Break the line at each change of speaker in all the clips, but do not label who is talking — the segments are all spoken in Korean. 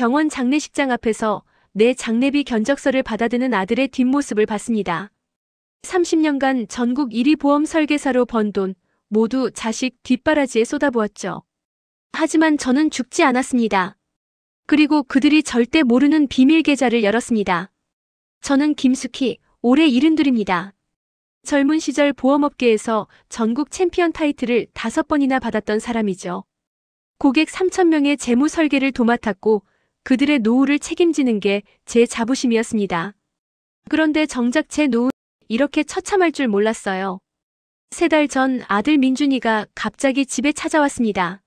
병원 장례식장 앞에서 내 장례비 견적서를 받아드는 아들의 뒷모습을 봤습니다. 30년간 전국 1위 보험 설계사로 번 돈 모두 자식 뒷바라지에 쏟아부었죠. 하지만 저는 죽지 않았습니다. 그리고 그들이 절대 모르는 비밀 계좌를 열었습니다. 저는 김숙희, 올해 72입니다. 젊은 시절 보험업계에서 전국 챔피언 타이틀을 5번이나 받았던 사람이죠. 고객 3,000명의 재무 설계를 도맡았고 그들의 노후를 책임지는 게 제 자부심이었습니다. 그런데 정작 제 노후는 이렇게 처참할 줄 몰랐어요. 3달 전 아들 민준이가 갑자기 집에 찾아왔습니다.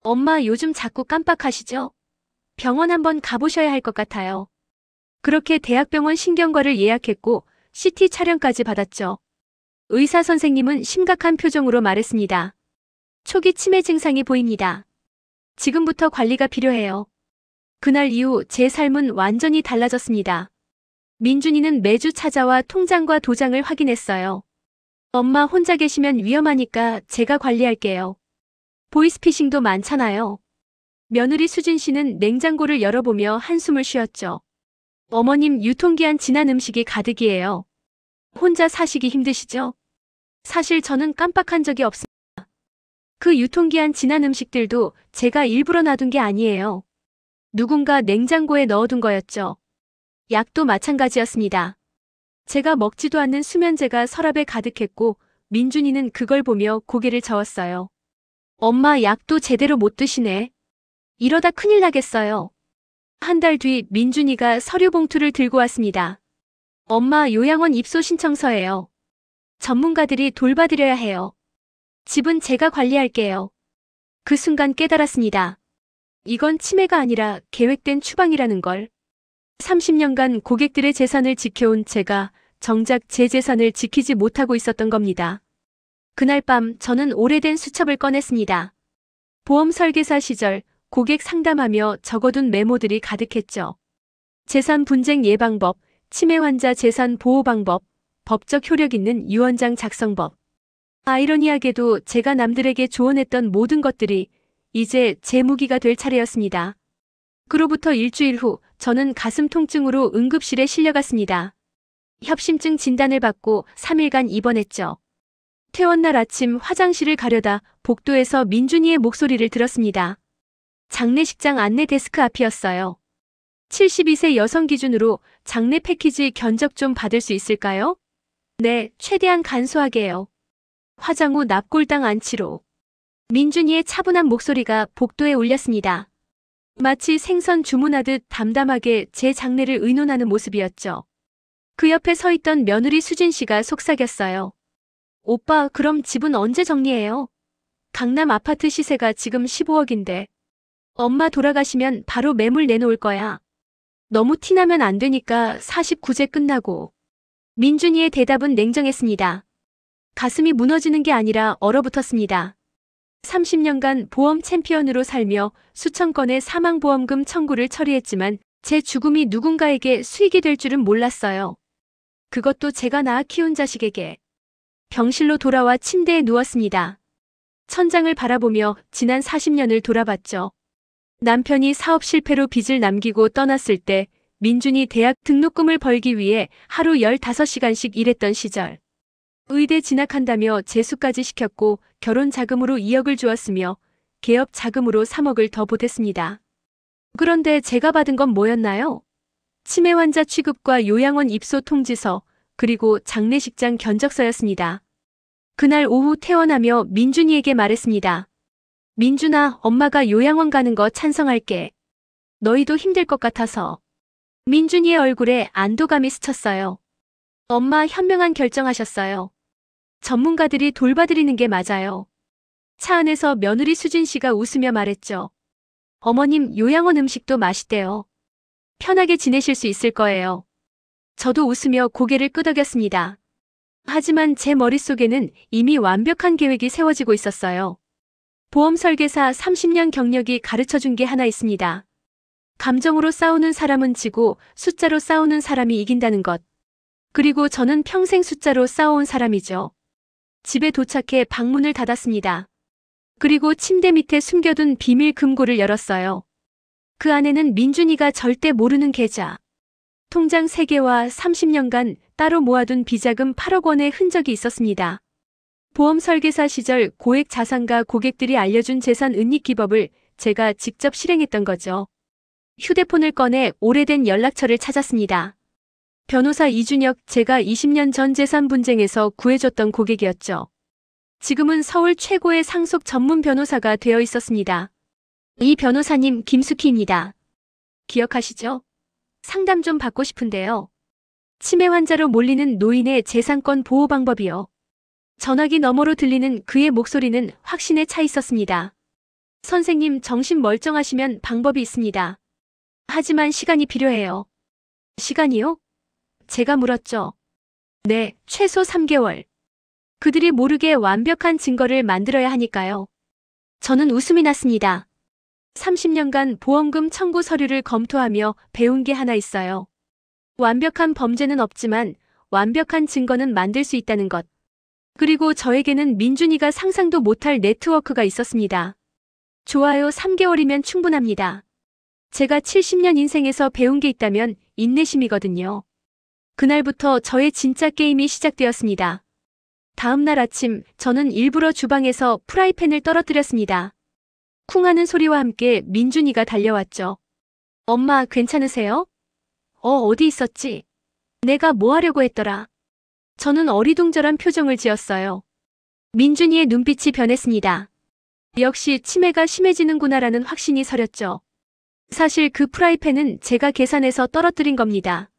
엄마 요즘 자꾸 깜빡하시죠? 병원 한번 가보셔야 할 것 같아요. 그렇게 대학병원 신경과를 예약했고 CT 촬영까지 받았죠. 의사 선생님은 심각한 표정으로 말했습니다. 초기 치매 증상이 보입니다. 지금부터 관리가 필요해요. 그날 이후 제 삶은 완전히 달라졌습니다. 민준이는 매주 찾아와 통장과 도장을 확인했어요. 엄마 혼자 계시면 위험하니까 제가 관리할게요. 보이스피싱도 많잖아요. 며느리 수진 씨는 냉장고를 열어보며 한숨을 쉬었죠. 어머님 유통기한 지난 음식이 가득이에요. 혼자 사시기 힘드시죠? 사실 저는 깜빡한 적이 없습니다. 그 유통기한 지난 음식들도 제가 일부러 놔둔 게 아니에요. 누군가 냉장고에 넣어둔 거였죠. 약도 마찬가지였습니다. 제가 먹지도 않는 수면제가 서랍에 가득했고 민준이는 그걸 보며 고개를 저었어요. 엄마 약도 제대로 못 드시네. 이러다 큰일 나겠어요. 한 달 뒤 민준이가 서류 봉투를 들고 왔습니다. 엄마 요양원 입소 신청서예요. 전문가들이 돌봐드려야 해요. 집은 제가 관리할게요. 그 순간 깨달았습니다. 이건 치매가 아니라 계획된 추방이라는 걸. 30년간 고객들의 재산을 지켜온 제가 정작 제 재산을 지키지 못하고 있었던 겁니다. 그날 밤 저는 오래된 수첩을 꺼냈습니다. 보험 설계사 시절 고객 상담하며 적어둔 메모들이 가득했죠. 재산 분쟁 예방법, 치매 환자 재산 보호 방법, 법적 효력 있는 유언장 작성법. 아이러니하게도 제가 남들에게 조언했던 모든 것들이 이제 제 무기가 될 차례였습니다. 그로부터 일주일 후 저는 가슴 통증으로 응급실에 실려갔습니다. 협심증 진단을 받고 3일간 입원했죠. 퇴원날 아침 화장실을 가려다 복도에서 민준이의 목소리를 들었습니다. 장례식장 안내 데스크 앞이었어요. 72세 여성 기준으로 장례 패키지 견적 좀 받을 수 있을까요? 네, 최대한 간소하게요. 화장 후 납골당 안치로. 민준이의 차분한 목소리가 복도에 울렸습니다. 마치 생선 주문하듯 담담하게 제 장례를 의논하는 모습이었죠. 그 옆에 서 있던 며느리 수진 씨가 속삭였어요. 오빠, 그럼 집은 언제 정리해요? 강남 아파트 시세가 지금 15억인데. 엄마 돌아가시면 바로 매물 내놓을 거야. 너무 티나면 안 되니까 49제 끝나고. 민준이의 대답은 냉정했습니다. 가슴이 무너지는 게 아니라 얼어붙었습니다. 30년간 보험 챔피언으로 살며 수천 건의 사망보험금 청구를 처리했지만 제 죽음이 누군가에게 수익이 될 줄은 몰랐어요. 그것도 제가 낳아 키운 자식에게. 병실로 돌아와 침대에 누웠습니다. 천장을 바라보며 지난 40년을 돌아봤죠. 남편이 사업 실패로 빚을 남기고 떠났을 때 민준이 대학 등록금을 벌기 위해 하루 15시간씩 일했던 시절. 의대 진학한다며 재수까지 시켰고 결혼 자금으로 2억을 주었으며 개업 자금으로 3억을 더 보탰습니다. 그런데 제가 받은 건 뭐였나요? 치매 환자 취급과 요양원 입소 통지서, 그리고 장례식장 견적서였습니다. 그날 오후 퇴원하며 민준이에게 말했습니다. 민준아, 엄마가 요양원 가는 거 찬성할게. 너희도 힘들 것 같아서. 민준이의 얼굴에 안도감이 스쳤어요. 엄마 현명한 결정하셨어요. 전문가들이 돌봐드리는 게 맞아요. 차 안에서 며느리 수진 씨가 웃으며 말했죠. 어머님, 요양원 음식도 맛있대요. 편하게 지내실 수 있을 거예요. 저도 웃으며 고개를 끄덕였습니다. 하지만 제 머릿속에는 이미 완벽한 계획이 세워지고 있었어요. 보험 설계사 30년 경력이 가르쳐준 게 하나 있습니다. 감정으로 싸우는 사람은 지고 숫자로 싸우는 사람이 이긴다는 것. 그리고 저는 평생 숫자로 싸워온 사람이죠. 집에 도착해 방문을 닫았습니다. 그리고 침대 밑에 숨겨둔 비밀 금고를 열었어요. 그 안에는 민준이가 절대 모르는 계좌, 통장 3개와 30년간 따로 모아둔 비자금 8억 원의 흔적이 있었습니다. 보험 설계사 시절 고액 자산가 고객들이 알려준 재산 은닉 기법을 제가 직접 실행했던 거죠. 휴대폰을 꺼내 오래된 연락처를 찾았습니다. 변호사 이준혁, 제가 20년 전 재산 분쟁에서 구해줬던 고객이었죠. 지금은 서울 최고의 상속 전문 변호사가 되어 있었습니다. 이 변호사님 김숙희입니다. 기억하시죠? 상담 좀 받고 싶은데요. 치매 환자로 몰리는 노인의 재산권 보호 방법이요. 전화기 너머로 들리는 그의 목소리는 확신에 차 있었습니다. 선생님, 정신 멀쩡하시면 방법이 있습니다. 하지만 시간이 필요해요. 시간이요? 제가 물었죠. 네, 최소 3개월. 그들이 모르게 완벽한 증거를 만들어야 하니까요. 저는 웃음이 났습니다. 30년간 보험금 청구 서류를 검토하며 배운 게 하나 있어요. 완벽한 범죄는 없지만 완벽한 증거는 만들 수 있다는 것. 그리고 저에게는 민준이가 상상도 못할 네트워크가 있었습니다. 좋아요, 3개월이면 충분합니다. 제가 70년 인생에서 배운 게 있다면 인내심이거든요. 그날부터 저의 진짜 게임이 시작되었습니다. 다음 날 아침, 저는 일부러 주방에서 프라이팬을 떨어뜨렸습니다. 쿵 하는 소리와 함께 민준이가 달려왔죠. 엄마, 괜찮으세요? 어디 있었지? 내가 뭐 하려고 했더라? 저는 어리둥절한 표정을 지었어요. 민준이의 눈빛이 변했습니다. 역시 치매가 심해지는구나라는 확신이 서렸죠. 사실 그 프라이팬은 제가 계산해서 떨어뜨린 겁니다.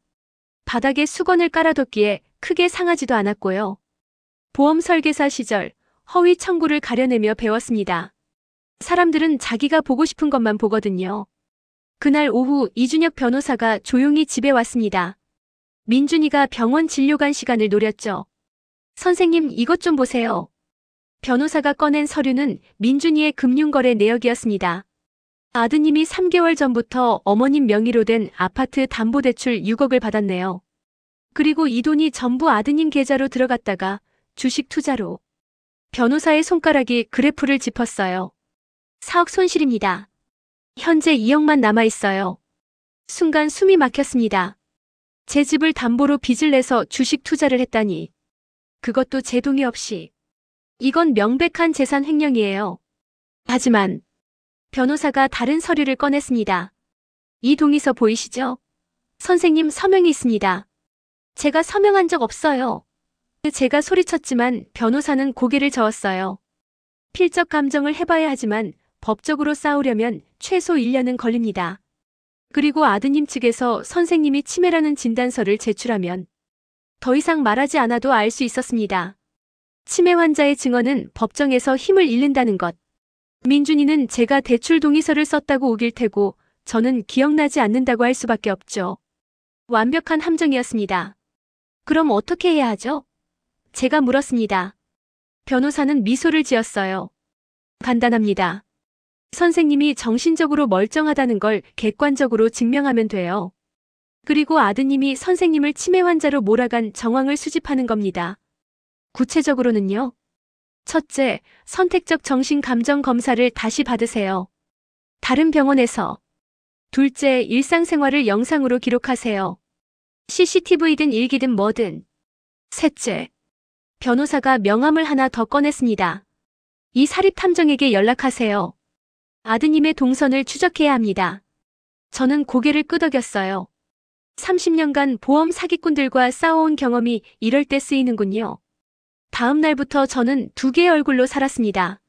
바닥에 수건을 깔아뒀기에 크게 상하지도 않았고요. 보험 설계사 시절 허위 청구를 가려내며 배웠습니다. 사람들은 자기가 보고 싶은 것만 보거든요. 그날 오후 이준혁 변호사가 조용히 집에 왔습니다. 민준이가 병원 진료간 시간을 노렸죠. 선생님, 이것 좀 보세요. 변호사가 꺼낸 서류는 민준이의 금융거래 내역이었습니다. 아드님이 3개월 전부터 어머님 명의로 된 아파트 담보대출 6억을 받았네요. 그리고 이 돈이 전부 아드님 계좌로 들어갔다가 주식 투자로. 변호사의 손가락이 그래프를 짚었어요. 4억 손실입니다. 현재 2억만 남아있어요. 순간 숨이 막혔습니다. 제 집을 담보로 빚을 내서 주식 투자를 했다니. 그것도 제 동의 없이. 이건 명백한 재산 횡령이에요. 하지만 변호사가 다른 서류를 꺼냈습니다. 이 동의서 보이시죠? 선생님, 서명이 있습니다. 제가 서명한 적 없어요. 제가 소리쳤지만 변호사는 고개를 저었어요. 필적 감정을 해봐야 하지만 법적으로 싸우려면 최소 1년은 걸립니다. 그리고 아드님 측에서 선생님이 치매라는 진단서를 제출하면 더 이상 말하지 않아도 알 수 있었습니다. 치매 환자의 증언은 법정에서 힘을 잃는다는 것. 민준이는 제가 대출 동의서를 썼다고 우길 테고 저는 기억나지 않는다고 할 수밖에 없죠. 완벽한 함정이었습니다. 그럼 어떻게 해야 하죠? 제가 물었습니다. 변호사는 미소를 지었어요. 간단합니다. 선생님이 정신적으로 멀쩡하다는 걸 객관적으로 증명하면 돼요. 그리고 아드님이 선생님을 치매 환자로 몰아간 정황을 수집하는 겁니다. 구체적으로는요. 첫째, 선택적 정신감정 검사를 다시 받으세요. 다른 병원에서. 둘째, 일상생활을 영상으로 기록하세요. CCTV든 일기든 뭐든. 셋째, 변호사가 명함을 하나 더 꺼냈습니다. 이 사립탐정에게 연락하세요. 아드님의 동선을 추적해야 합니다. 저는 고개를 끄덕였어요. 30년간 보험 사기꾼들과 싸워온 경험이 이럴 때 쓰이는군요. 다음 날부터 저는 두 개의 얼굴로 살았습니다.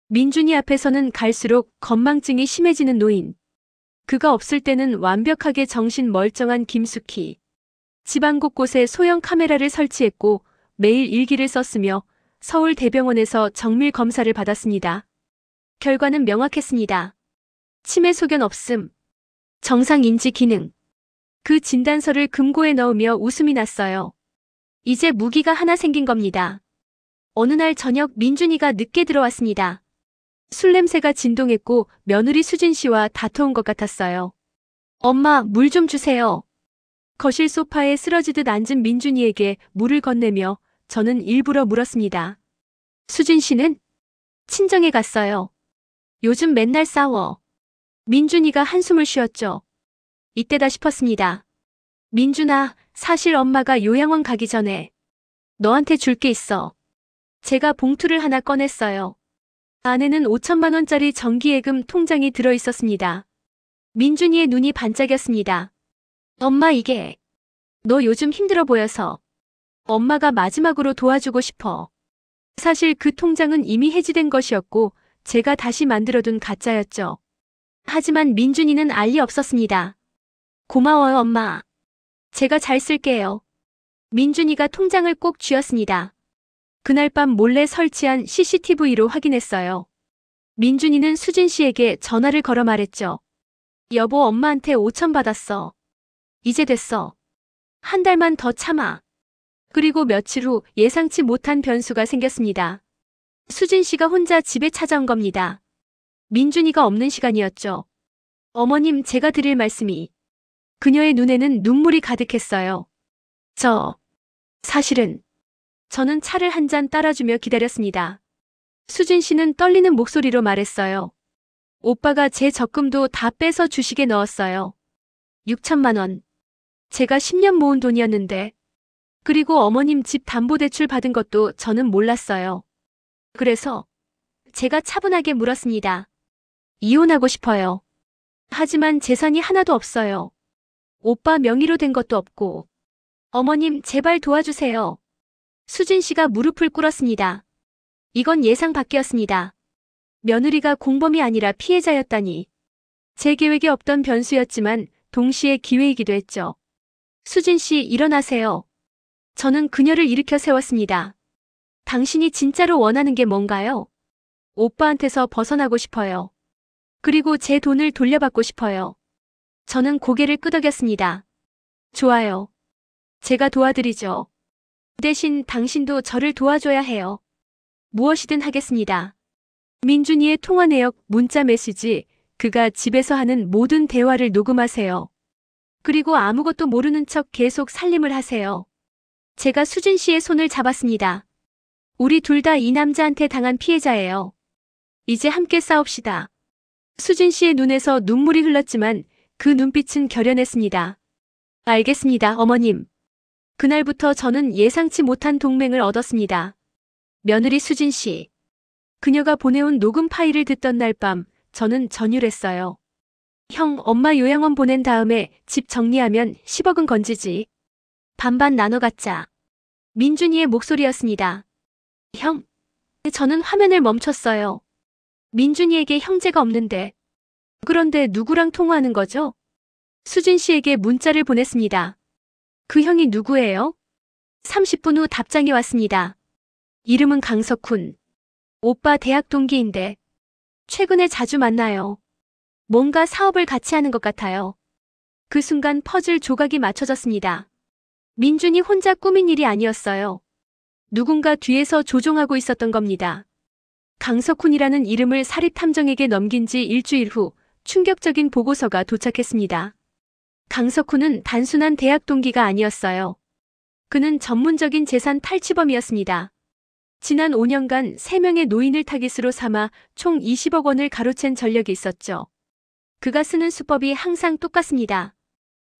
민준이 앞에서는 갈수록 건망증이 심해지는 노인. 그가 없을 때는 완벽하게 정신 멀쩡한 김숙희. 집안 곳곳에 소형 카메라를 설치했고 매일 일기를 썼으며 서울 대병원에서 정밀 검사를 받았습니다. 결과는 명확했습니다. 치매 소견 없음. 정상 인지 기능. 그 진단서를 금고에 넣으며 웃음이 났어요. 이제 무기가 하나 생긴 겁니다. 어느 날 저녁 민준이가 늦게 들어왔습니다. 술 냄새가 진동했고 며느리 수진 씨와 다퉈온 것 같았어요. 엄마, 물 좀 주세요. 거실 소파에 쓰러지듯 앉은 민준이에게 물을 건네며 저는 일부러 물었습니다. 수진 씨는? 친정에 갔어요. 요즘 맨날 싸워. 민준이가 한숨을 쉬었죠. 이때다 싶었습니다. 민준아, 사실 엄마가 요양원 가기 전에 너한테 줄 게 있어. 제가 봉투를 하나 꺼냈어요. 안에는 5천만 원짜리 정기예금 통장이 들어 있었습니다. 민준이의 눈이 반짝였습니다. 엄마, 이게 너 요즘 힘들어 보여서 엄마가 마지막으로 도와주고 싶어. 사실 그 통장은 이미 해지된 것이었고 제가 다시 만들어둔 가짜였죠. 하지만 민준이는 알 리 없었습니다. 고마워요, 엄마. 제가 잘 쓸게요. 민준이가 통장을 꼭 쥐었습니다. 그날 밤 몰래 설치한 CCTV로 확인했어요. 민준이는 수진 씨에게 전화를 걸어 말했죠. 여보, 엄마한테 5천 받았어. 이제 됐어. 한 달만 더 참아. 그리고 며칠 후 예상치 못한 변수가 생겼습니다. 수진 씨가 혼자 집에 찾아온 겁니다. 민준이가 없는 시간이었죠. 어머님, 제가 드릴 말씀이. 그녀의 눈에는 눈물이 가득했어요. 사실은 저는 차를 한 잔 따라주며 기다렸습니다. 수진 씨는 떨리는 목소리로 말했어요. 오빠가 제 적금도 다 빼서 주식에 넣었어요. 6천만 원. 제가 10년 모은 돈이었는데. 그리고 어머님 집 담보대출 받은 것도 저는 몰랐어요. 그래서 제가 차분하게 물었습니다. 이혼하고 싶어요. 하지만 재산이 하나도 없어요. 오빠 명의로 된 것도 없고. 어머님, 제발 도와주세요. 수진 씨가 무릎을 꿇었습니다. 이건 예상 밖이었습니다. 며느리가 공범이 아니라 피해자였다니. 제 계획에 없던 변수였지만 동시에 기회이기도 했죠. 수진 씨, 일어나세요. 저는 그녀를 일으켜 세웠습니다. 당신이 진짜로 원하는 게 뭔가요? 오빠한테서 벗어나고 싶어요. 그리고 제 돈을 돌려받고 싶어요. 저는 고개를 끄덕였습니다. 좋아요. 제가 도와드리죠. 대신 당신도 저를 도와줘야 해요. 무엇이든 하겠습니다. 민준이의 통화 내역, 문자 메시지, 그가 집에서 하는 모든 대화를 녹음하세요. 그리고 아무것도 모르는 척 계속 살림을 하세요. 제가 수진 씨의 손을 잡았습니다. 우리 둘 다 이 남자한테 당한 피해자예요. 이제 함께 싸웁시다. 수진 씨의 눈에서 눈물이 흘렀지만 그 눈빛은 결연했습니다. 알겠습니다, 어머님. 그날부터 저는 예상치 못한 동맹을 얻었습니다. 며느리 수진 씨. 그녀가 보내온 녹음 파일을 듣던 날 밤 저는 전율했어요. 형, 엄마 요양원 보낸 다음에 집 정리하면 10억은 건지지. 반반 나눠 갖자. 민준이의 목소리였습니다. 형. 저는 화면을 멈췄어요. 민준이에게 형제가 없는데. 그런데 누구랑 통화하는 거죠? 수진 씨에게 문자를 보냈습니다. 그 형이 누구예요? 30분 후 답장이 왔습니다. 이름은 강석훈. 오빠 대학 동기인데. 최근에 자주 만나요. 뭔가 사업을 같이 하는 것 같아요. 그 순간 퍼즐 조각이 맞춰졌습니다. 민준이 혼자 꾸민 일이 아니었어요. 누군가 뒤에서 조종하고 있었던 겁니다. 강석훈이라는 이름을 사립탐정에게 넘긴 지 일주일 후 충격적인 보고서가 도착했습니다. 강석훈은 단순한 대학 동기가 아니었어요. 그는 전문적인 재산 탈취범이었습니다. 지난 5년간 3명의 노인을 타깃으로 삼아 총 20억 원을 가로챈 전력이 있었죠. 그가 쓰는 수법이 항상 똑같습니다.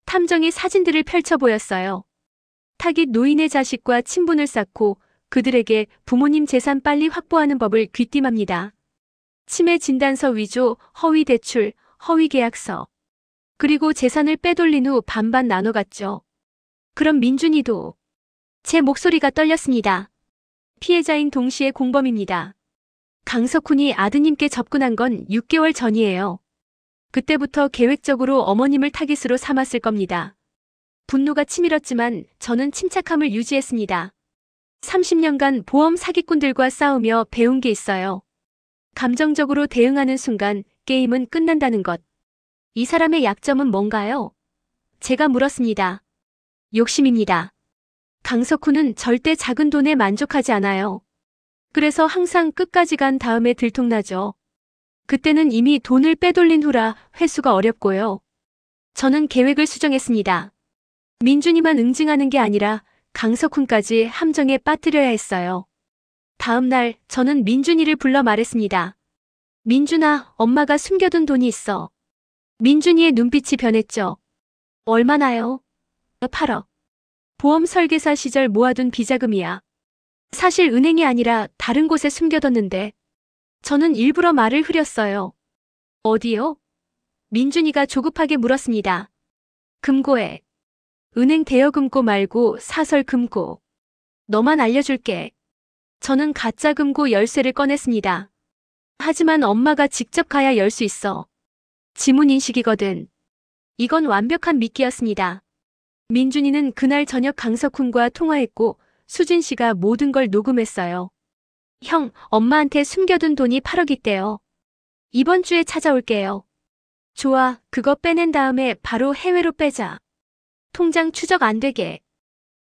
탐정이 사진들을 펼쳐 보였어요. 타깃 노인의 자식과 친분을 쌓고 그들에게 부모님 재산 빨리 확보하는 법을 귀띔합니다. 치매 진단서 위조, 허위 대출, 허위 계약서. 그리고 재산을 빼돌린 후 반반 나눠 갔죠. 그럼 민준이도. 제 목소리가 떨렸습니다. 피해자인 동시에 공범입니다. 강석훈이 아드님께 접근한 건 6개월 전이에요. 그때부터 계획적으로 어머님을 타깃으로 삼았을 겁니다. 분노가 치밀었지만 저는 침착함을 유지했습니다. 30년간 보험 사기꾼들과 싸우며 배운 게 있어요. 감정적으로 대응하는 순간 게임은 끝난다는 것. 이 사람의 약점은 뭔가요? 제가 물었습니다. 욕심입니다. 강석훈은 절대 작은 돈에 만족하지 않아요. 그래서 항상 끝까지 간 다음에 들통나죠. 그때는 이미 돈을 빼돌린 후라 회수가 어렵고요. 저는 계획을 수정했습니다. 민준이만 응징하는 게 아니라 강석훈까지 함정에 빠뜨려야 했어요. 다음 날 저는 민준이를 불러 말했습니다. 민준아, 엄마가 숨겨둔 돈이 있어. 민준이의 눈빛이 변했죠. 얼마나요? 8억. 보험 설계사 시절 모아둔 비자금이야. 사실 은행이 아니라 다른 곳에 숨겨뒀는데 저는 일부러 말을 흐렸어요. 어디요? 민준이가 조급하게 물었습니다. 금고에. 은행 대여금고 말고 사설 금고. 너만 알려줄게. 저는 가짜 금고 열쇠를 꺼냈습니다. 하지만 엄마가 직접 가야 열 수 있어. 지문 인식이거든. 이건 완벽한 미끼였습니다. 민준이는 그날 저녁 강석훈과 통화했고 수진 씨가 모든 걸 녹음했어요. 형, 엄마한테 숨겨둔 돈이 8억 있대요. 이번 주에 찾아올게요. 좋아, 그거 빼낸 다음에 바로 해외로 빼자. 통장 추적 안 되게.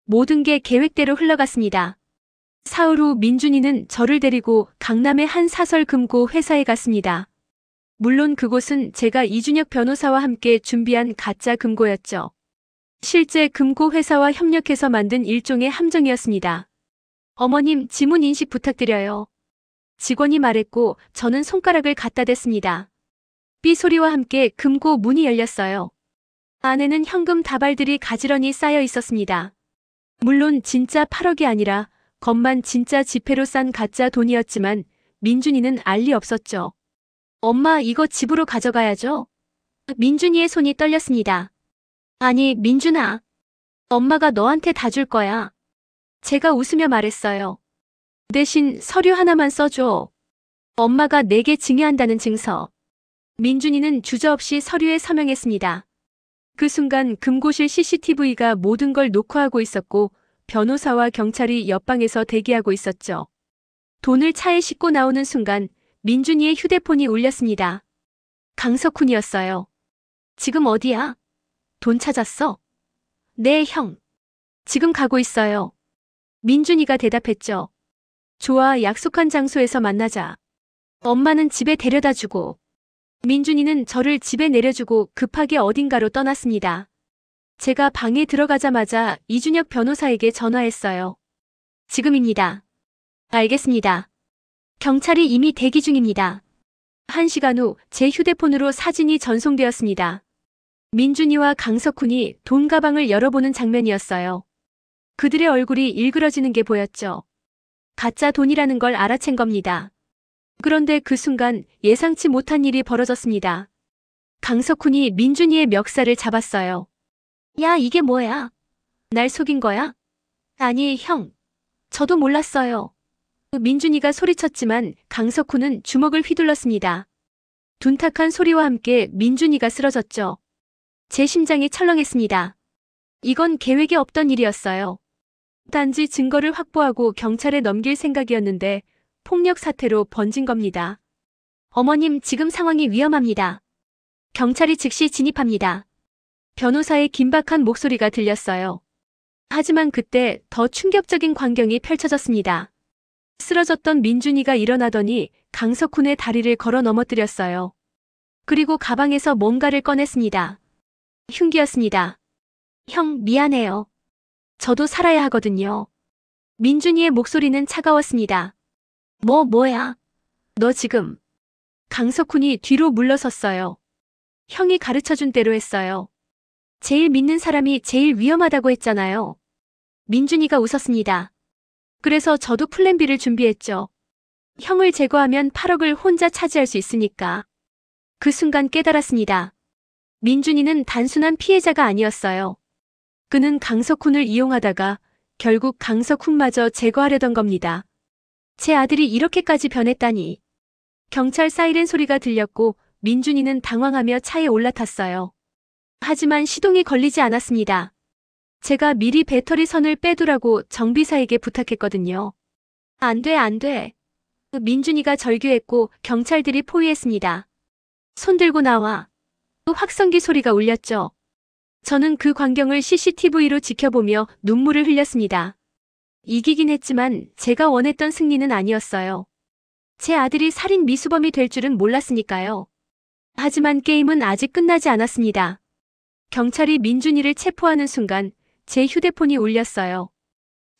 모든 게 계획대로 흘러갔습니다. 사흘 후 민준이는 저를 데리고 강남의 한 사설 금고 회사에 갔습니다. 물론 그곳은 제가 이준혁 변호사와 함께 준비한 가짜 금고였죠. 실제 금고 회사와 협력해서 만든 일종의 함정이었습니다. 어머님, 지문 인식 부탁드려요. 직원이 말했고 저는 손가락을 갖다 댔습니다. 삐 소리와 함께 금고 문이 열렸어요. 안에는 현금 다발들이 가지런히 쌓여 있었습니다. 물론 진짜 8억이 아니라 겉만 진짜 지폐로 싼 가짜 돈이었지만 민준이는 알 리 없었죠. 엄마, 이거 집으로 가져가야죠. 민준이의 손이 떨렸습니다. 아니, 민준아. 엄마가 너한테 다 줄 거야. 제가 웃으며 말했어요. 대신 서류 하나만 써줘. 엄마가 내게 증여한다는 증서. 민준이는 주저없이 서류에 서명했습니다. 그 순간 금고실 CCTV가 모든 걸 녹화하고 있었고 변호사와 경찰이 옆방에서 대기하고 있었죠. 돈을 차에 싣고 나오는 순간 민준이의 휴대폰이 울렸습니다. 강석훈이었어요. 지금 어디야? 돈 찾았어? 네, 형. 지금 가고 있어요. 민준이가 대답했죠. 좋아, 약속한 장소에서 만나자. 엄마는 집에 데려다 주고. 민준이는 저를 집에 내려주고 급하게 어딘가로 떠났습니다. 제가 방에 들어가자마자 이준혁 변호사에게 전화했어요. 지금입니다. 알겠습니다. 경찰이 이미 대기 중입니다. 1시간 후 제 휴대폰으로 사진이 전송되었습니다. 민준이와 강석훈이 돈 가방을 열어보는 장면이었어요. 그들의 얼굴이 일그러지는 게 보였죠. 가짜 돈이라는 걸 알아챈 겁니다. 그런데 그 순간 예상치 못한 일이 벌어졌습니다. 강석훈이 민준이의 멱살을 잡았어요. 야, 이게 뭐야? 날 속인 거야? 아니, 형. 저도 몰랐어요. 민준이가 소리쳤지만 강석훈은 주먹을 휘둘렀습니다. 둔탁한 소리와 함께 민준이가 쓰러졌죠. 제 심장이 철렁했습니다. 이건 계획에 없던 일이었어요. 단지 증거를 확보하고 경찰에 넘길 생각이었는데 폭력 사태로 번진 겁니다. 어머님, 지금 상황이 위험합니다. 경찰이 즉시 진입합니다. 변호사의 긴박한 목소리가 들렸어요. 하지만 그때 더 충격적인 광경이 펼쳐졌습니다. 쓰러졌던 민준이가 일어나더니 강석훈의 다리를 걸어 넘어뜨렸어요. 그리고 가방에서 뭔가를 꺼냈습니다. 흉기였습니다. 형, 미안해요. 저도 살아야 하거든요. 민준이의 목소리는 차가웠습니다. 뭐야? 너 지금. 강석훈이 뒤로 물러섰어요. 형이 가르쳐준 대로 했어요. 제일 믿는 사람이 제일 위험하다고 했잖아요. 민준이가 웃었습니다. 그래서 저도 플랜 B를 준비했죠. 형을 제거하면 8억을 혼자 차지할 수 있으니까. 그 순간 깨달았습니다. 민준이는 단순한 피해자가 아니었어요. 그는 강석훈을 이용하다가 결국 강석훈마저 제거하려던 겁니다. 제 아들이 이렇게까지 변했다니. 경찰 사이렌 소리가 들렸고 민준이는 당황하며 차에 올라탔어요. 하지만 시동이 걸리지 않았습니다. 제가 미리 배터리 선을 빼두라고 정비사에게 부탁했거든요. 안 돼. 민준이가 절규했고 경찰들이 포위했습니다. 손 들고 나와. 확성기 소리가 울렸죠. 저는 그 광경을 CCTV로 지켜보며 눈물을 흘렸습니다. 이기긴 했지만 제가 원했던 승리는 아니었어요. 제 아들이 살인 미수범이 될 줄은 몰랐으니까요. 하지만 게임은 아직 끝나지 않았습니다. 경찰이 민준이를 체포하는 순간 제 휴대폰이 울렸어요.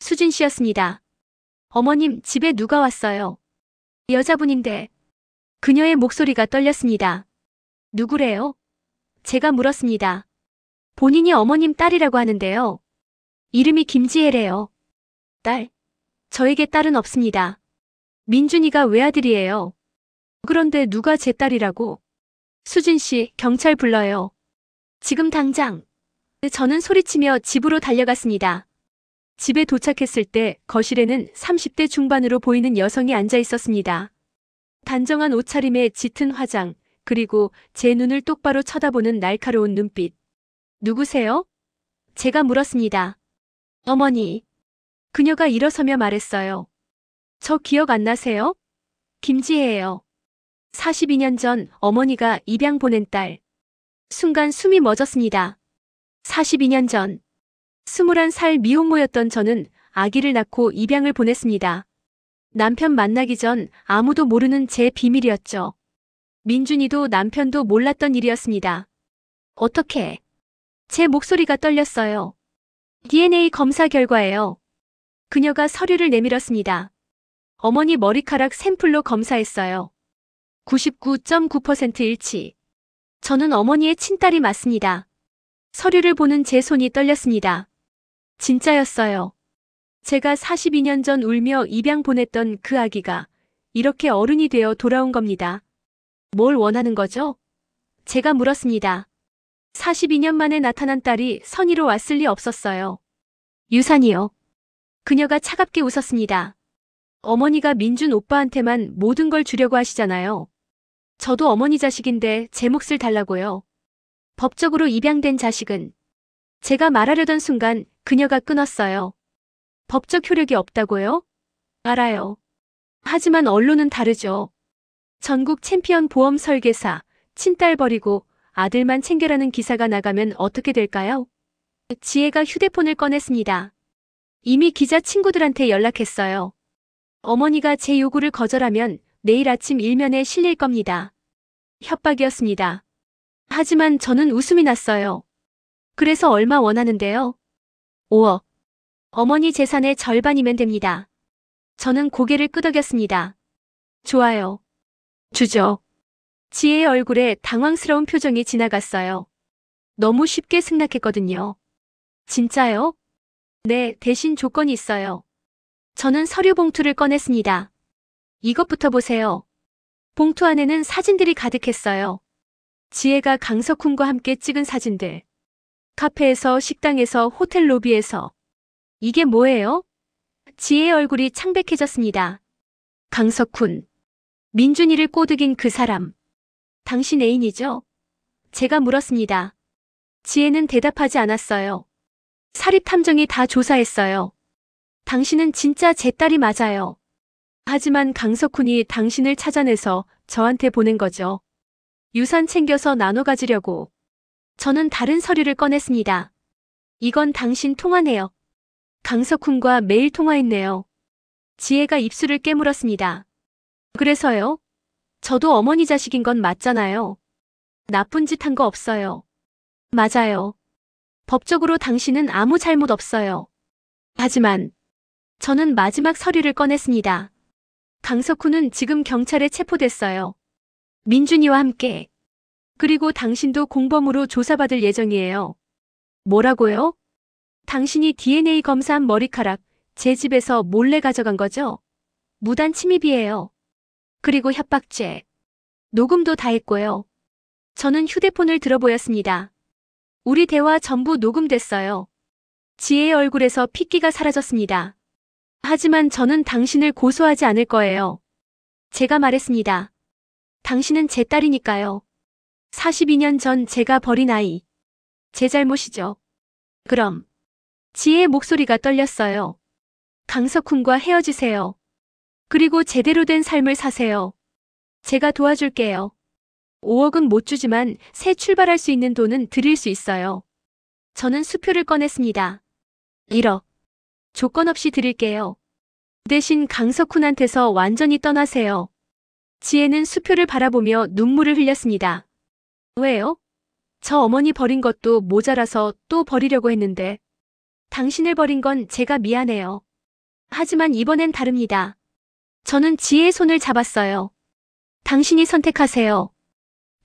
수진 씨였습니다. 어머님, 집에 누가 왔어요? 여자분인데. 그녀의 목소리가 떨렸습니다. 누구래요? 제가 물었습니다. 본인이 어머님 딸이라고 하는데요. 이름이 김지혜래요. 딸? 저에게 딸은 없습니다. 민준이가 외아들이에요. 그런데 누가 제 딸이라고? 수진 씨, 경찰 불러요. 지금 당장. 저는 소리치며 집으로 달려갔습니다. 집에 도착했을 때 거실에는 30대 중반으로 보이는 여성이 앉아 있었습니다. 단정한 옷차림에 짙은 화장, 그리고 제 눈을 똑바로 쳐다보는 날카로운 눈빛. 누구세요? 제가 물었습니다. 어머니. 그녀가 일어서며 말했어요. 저 기억 안 나세요? 김지혜예요. 42년 전 어머니가 입양 보낸 딸. 순간 숨이 멎었습니다. 42년 전 21살 미혼모였던 저는 아기를 낳고 입양을 보냈습니다. 남편 만나기 전 아무도 모르는 제 비밀이었죠. 민준이도 남편도 몰랐던 일이었습니다. 어떻게? 제 목소리가 떨렸어요. DNA 검사 결과예요. 그녀가 서류를 내밀었습니다. 어머니 머리카락 샘플로 검사했어요. 99.9% 일치. 저는 어머니의 친딸이 맞습니다. 서류를 보는 제 손이 떨렸습니다. 진짜였어요. 제가 42년 전 울며 입양 보냈던 그 아기가 이렇게 어른이 되어 돌아온 겁니다. 뭘 원하는 거죠? 제가 물었습니다. 42년 만에 나타난 딸이 선의로 왔을 리 없었어요. 유산이요. 그녀가 차갑게 웃었습니다. 어머니가 민준 오빠한테만 모든 걸 주려고 하시잖아요. 저도 어머니 자식인데 제 몫을 달라고요. 법적으로 입양된 자식은. 제가 말하려던 순간 그녀가 끊었어요. 법적 효력이 없다고요? 알아요. 하지만 언론은 다르죠. 전국 챔피언 보험 설계사, 친딸 버리고 아들만 챙겨라는 기사가 나가면 어떻게 될까요? 지혜가 휴대폰을 꺼냈습니다. 이미 기자 친구들한테 연락했어요. 어머니가 제 요구를 거절하면 내일 아침 일면에 실릴 겁니다. 협박이었습니다. 하지만 저는 웃음이 났어요. 그래서 얼마 원하는데요? 5억. 어머니 재산의 절반이면 됩니다. 저는 고개를 끄덕였습니다. 좋아요. 주죠. 지혜의 얼굴에 당황스러운 표정이 지나갔어요. 너무 쉽게 승낙했거든요. 진짜요? 네, 대신 조건이 있어요. 저는 서류 봉투를 꺼냈습니다. 이것부터 보세요. 봉투 안에는 사진들이 가득했어요. 지혜가 강석훈과 함께 찍은 사진들. 카페에서, 식당에서, 호텔 로비에서. 이게 뭐예요? 지혜의 얼굴이 창백해졌습니다. 강석훈. 민준이를 꼬드긴 그 사람. 당신 애인이죠? 제가 물었습니다. 지혜는 대답하지 않았어요. 사립탐정이 다 조사했어요. 당신은 진짜 제 딸이 맞아요. 하지만 강석훈이 당신을 찾아내서 저한테 보낸 거죠. 유산 챙겨서 나눠 가지려고. 저는 다른 서류를 꺼냈습니다. 이건 당신 통화네요. 강석훈과 매일 통화했네요. 지혜가 입술을 깨물었습니다. 그래서요? 저도 어머니 자식인 건 맞잖아요. 나쁜 짓 한 거 없어요. 맞아요. 법적으로 당신은 아무 잘못 없어요. 하지만 저는 마지막 서류를 꺼냈습니다. 강석훈은 지금 경찰에 체포됐어요. 민준이와 함께. 그리고 당신도 공범으로 조사받을 예정이에요. 뭐라고요? 당신이 DNA 검사한 머리카락 제 집에서 몰래 가져간 거죠? 무단 침입이에요. 그리고 협박죄. 녹음도 다 했고요. 저는 휴대폰을 들어보였습니다. 우리 대화 전부 녹음됐어요. 지혜의 얼굴에서 핏기가 사라졌습니다. 하지만 저는 당신을 고소하지 않을 거예요. 제가 말했습니다. 당신은 제 딸이니까요. 42년 전 제가 버린 아이. 제 잘못이죠. 그럼. 지혜의 목소리가 떨렸어요. 강석훈과 헤어지세요. 그리고 제대로 된 삶을 사세요. 제가 도와줄게요. 5억은 못 주지만 새 출발할 수 있는 돈은 드릴 수 있어요. 저는 수표를 꺼냈습니다. 1억. 조건 없이 드릴게요. 대신 강석훈한테서 완전히 떠나세요. 지혜는 수표를 바라보며 눈물을 흘렸습니다. 왜요? 저 어머니 버린 것도 모자라서 또 버리려고 했는데. 당신을 버린 건 제가 미안해요. 하지만 이번엔 다릅니다. 저는 지혜의 손을 잡았어요. 당신이 선택하세요.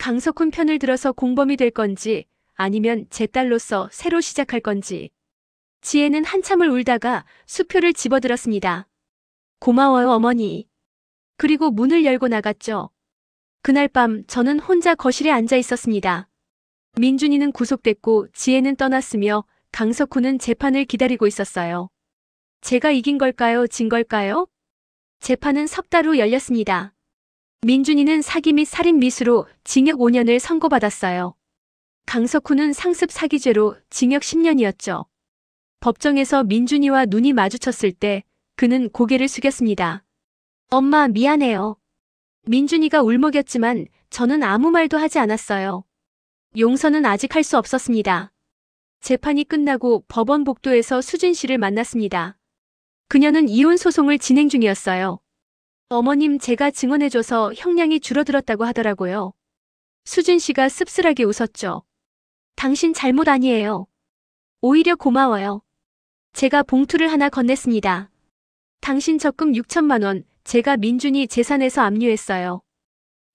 강석훈 편을 들어서 공범이 될 건지 아니면 제 딸로서 새로 시작할 건지. 지혜는 한참을 울다가 수표를 집어들었습니다. 고마워요, 어머니. 그리고 문을 열고 나갔죠. 그날 밤 저는 혼자 거실에 앉아 있었습니다. 민준이는 구속됐고 지혜는 떠났으며 강석훈은 재판을 기다리고 있었어요. 제가 이긴 걸까요? 진 걸까요? 재판은 석 달 후 열렸습니다. 민준이는 사기 및 살인 미수로 징역 5년을 선고받았어요. 강석훈은 상습 사기죄로 징역 10년이었죠. 법정에서 민준이와 눈이 마주쳤을 때 그는 고개를 숙였습니다. 엄마, 미안해요. 민준이가 울먹였지만 저는 아무 말도 하지 않았어요. 용서는 아직 할 수 없었습니다. 재판이 끝나고 법원 복도에서 수진 씨를 만났습니다. 그녀는 이혼 소송을 진행 중이었어요. 어머님, 제가 증언해줘서 형량이 줄어들었다고 하더라고요. 수진 씨가 씁쓸하게 웃었죠. 당신 잘못 아니에요. 오히려 고마워요. 제가 봉투를 하나 건넸습니다. 당신 적금 6천만 원, 제가 민준이 재산에서 압류했어요.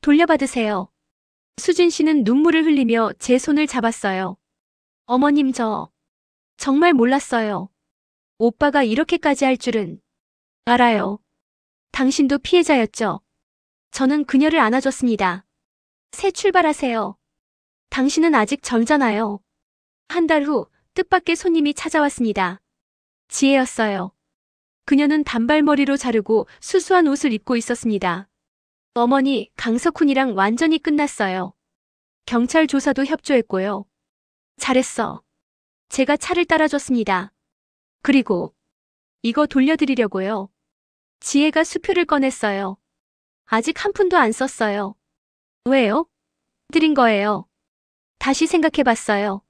돌려받으세요. 수진 씨는 눈물을 흘리며 제 손을 잡았어요. 어머님, 저 정말 몰랐어요. 오빠가 이렇게까지 할 줄은. 알아요. 당신도 피해자였죠. 저는 그녀를 안아줬습니다. 새 출발하세요. 당신은 아직 젊잖아요. 한 달 후 뜻밖의 손님이 찾아왔습니다. 지혜였어요. 그녀는 단발머리로 자르고 수수한 옷을 입고 있었습니다. 어머니, 강석훈이랑 완전히 끝났어요. 경찰 조사도 협조했고요. 잘했어. 제가 차를 따라줬습니다. 그리고 이거 돌려드리려고요. 지혜가 수표를 꺼냈어요. 아직 한 푼도 안 썼어요. 왜요? 드린 거예요. 다시 생각해봤어요.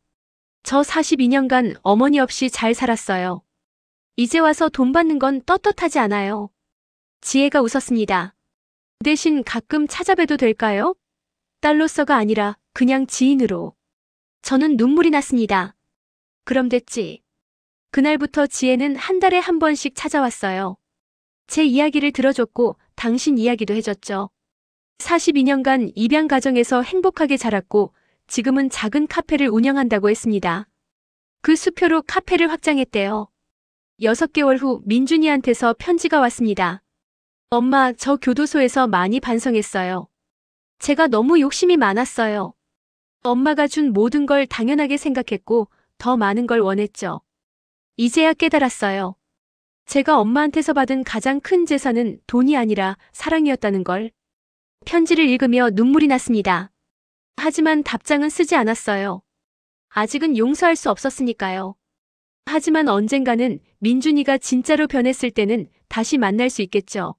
저 42년간 어머니 없이 잘 살았어요. 이제 와서 돈 받는 건 떳떳하지 않아요. 지혜가 웃었습니다. 대신 가끔 찾아뵈도 될까요? 딸로서가 아니라 그냥 지인으로. 저는 눈물이 났습니다. 그럼 됐지. 그날부터 지혜는 한 달에 한 번씩 찾아왔어요. 제 이야기를 들어줬고 당신 이야기도 해줬죠. 42년간 입양 가정에서 행복하게 자랐고 지금은 작은 카페를 운영한다고 했습니다. 그 수표로 카페를 확장했대요. 6개월 후 민준이한테서 편지가 왔습니다. 엄마, 저 교도소에서 많이 반성했어요. 제가 너무 욕심이 많았어요. 엄마가 준 모든 걸 당연하게 생각했고 더 많은 걸 원했죠. 이제야 깨달았어요. 제가 엄마한테서 받은 가장 큰 재산은 돈이 아니라 사랑이었다는 걸. 편지를 읽으며 눈물이 났습니다. 하지만 답장은 쓰지 않았어요. 아직은 용서할 수 없었으니까요. 하지만 언젠가는 민준이가 진짜로 변했을 때는 다시 만날 수 있겠죠.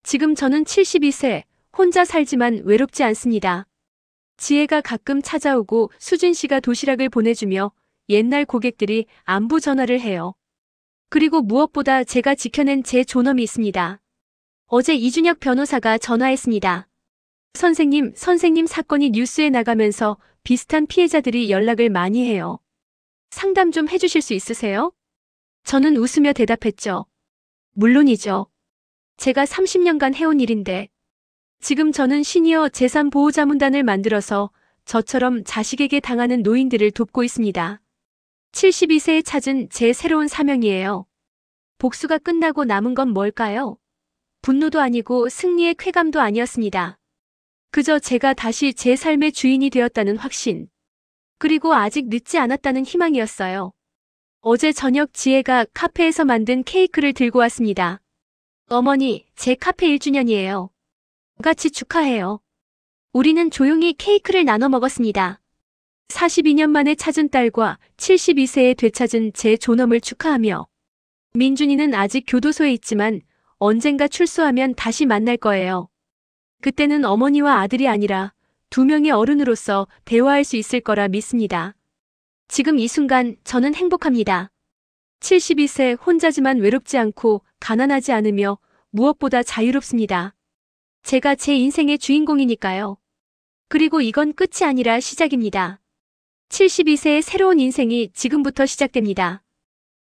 지금 저는 72세, 혼자 살지만 외롭지 않습니다. 지혜가 가끔 찾아오고 수진 씨가 도시락을 보내주며 옛날 고객들이 안부 전화를 해요. 그리고 무엇보다 제가 지켜낸 제 존엄이 있습니다. 어제 이준혁 변호사가 전화했습니다. 선생님 사건이 뉴스에 나가면서 비슷한 피해자들이 연락을 많이 해요. 상담 좀 해주실 수 있으세요? 저는 웃으며 대답했죠. 물론이죠. 제가 30년간 해온 일인데. 지금 저는 시니어 재산보호자문단을 만들어서 저처럼 자식에게 당하는 노인들을 돕고 있습니다. 72세에 찾은 제 새로운 사명이에요. 복수가 끝나고 남은 건 뭘까요? 분노도 아니고 승리의 쾌감도 아니었습니다. 그저 제가 다시 제 삶의 주인이 되었다는 확신. 그리고 아직 늦지 않았다는 희망이었어요. 어제 저녁 지혜가 카페에서 만든 케이크를 들고 왔습니다. 어머니, 제 카페 1주년이에요. 같이 축하해요. 우리는 조용히 케이크를 나눠 먹었습니다. 42년 만에 찾은 딸과 72세에 되찾은 제 존엄을 축하하며. 민준이는 아직 교도소에 있지만 언젠가 출소하면 다시 만날 거예요. 그때는 어머니와 아들이 아니라 2명의 어른으로서 대화할 수 있을 거라 믿습니다. 지금 이 순간 저는 행복합니다. 72세 혼자지만 외롭지 않고 가난하지 않으며 무엇보다 자유롭습니다. 제가 제 인생의 주인공이니까요. 그리고 이건 끝이 아니라 시작입니다. 72세의 새로운 인생이 지금부터 시작됩니다.